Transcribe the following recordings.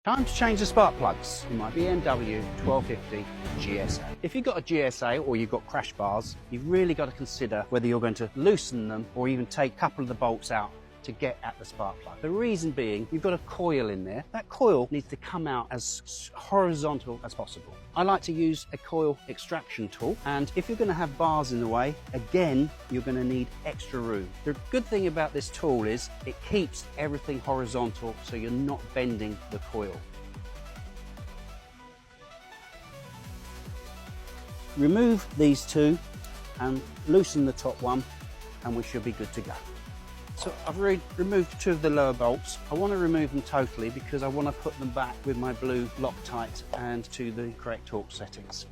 Time to change the spark plugs in my BMW 1250 GS. If you've got a GSA or you've got crash bars, you've really got to consider whether you're going to loosen them or even take a couple of the bolts out to get at the spark plug. The reason being, you've got a coil in there. That coil needs to come out as horizontal as possible. I like to use a coil extraction tool, and if you're going to have bars in the way, again, you're going to need extra room. The good thing about this tool is it keeps everything horizontal so you're not bending the coil. Remove these two and loosen the top one, and we should be good to go. So I've removed two of the lower bolts. I want to remove them totally because I want to put them back with my blue Loctite and to the correct torque settings.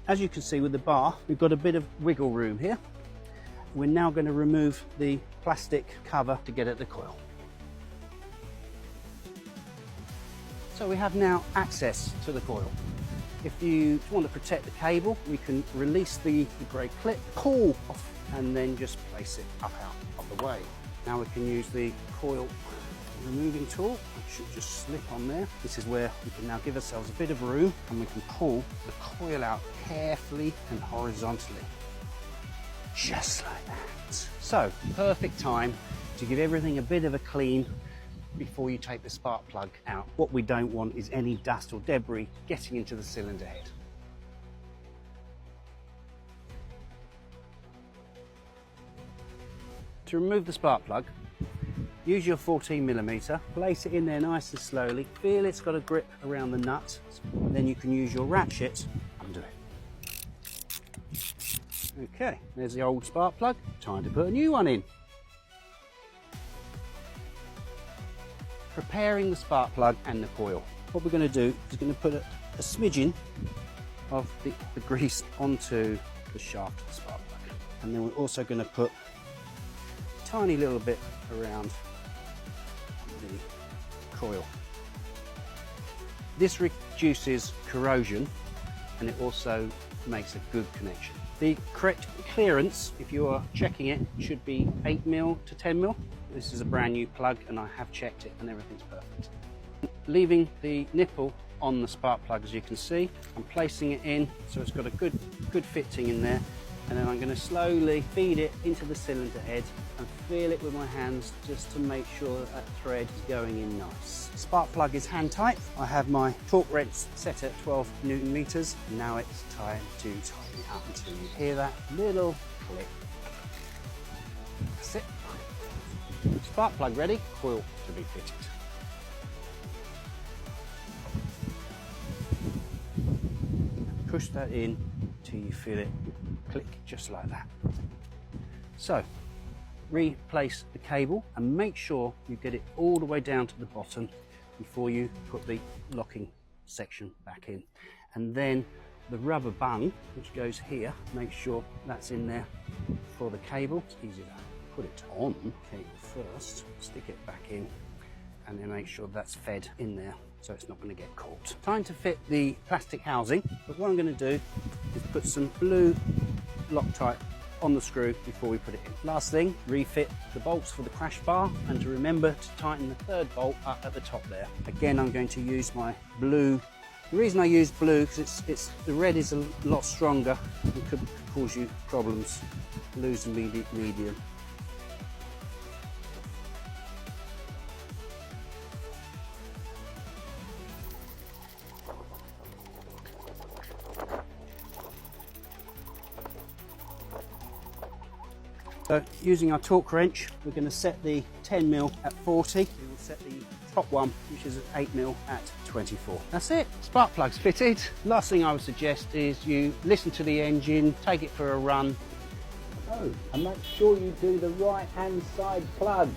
As you can see with the bar, we've got a bit of wiggle room here. We're now going to remove the plastic cover to get at the coil. So we have now access to the coil. If you want to protect the cable, we can release the grey clip, pull off, and then just place it up out of the way. Now we can use the coil removing tool. It should just slip on there. This is where we can now give ourselves a bit of room, and we can pull the coil out carefully and horizontally. Just like that. So, perfect time to give everything a bit of a clean before you take the spark plug out. What we don't want is any dust or debris getting into the cylinder head. To remove the spark plug, use your 14mm, place it in there nice and slowly, feel it's got a grip around the nut, then you can use your ratchet and undo it. Okay, there's the old spark plug, time to put a new one in. Preparing the spark plug and the coil. What we're going to do is going to put a smidgen of the grease onto the shaft of the spark plug, and then we're also going to put tiny little bit around the coil. This reduces corrosion and it also makes a good connection. The correct clearance, if you are checking it, should be 8mm to 10mm. This is a brand new plug and I have checked it and everything's perfect. Leaving the nipple on the spark plug, as you can see, I'm placing it in so it's got a good fitting in there. And then I'm going to slowly feed it into the cylinder head and feel it with my hands just to make sure that that thread is going in nice. Spark plug is hand tight. I have my torque wrench set at 12 Newton meters. Now it's time to tighten it up until you hear that little click. That's it. Spark plug ready, coil to be fitted. Push that in till you feel it click just like that. So replace the cable and make sure you get it all the way down to the bottom before you put the locking section back in. And then the rubber bung which goes here, make sure that's in there for the cable. It's easy to put it on cable first, stick it back in, and then make sure that's fed in there so it's not going to get caught. Time to fit the plastic housing, but what I'm going to do is put some blue Loctite on the screw before we put it in. Last thing, refit the bolts for the crash bar, and to remember to tighten the third bolt up at the top there. Again, I'm going to use my blue. The reason I use blue because the red is a lot stronger and could cause you problems. Blue's the medium. So using our torque wrench, we're going to set the 10mm at 40. We will set the top one, which is at 8mm at 24. That's it. Spark plug's fitted. Last thing I would suggest is you listen to the engine, take it for a run. Oh, and make sure you do the right hand side plug.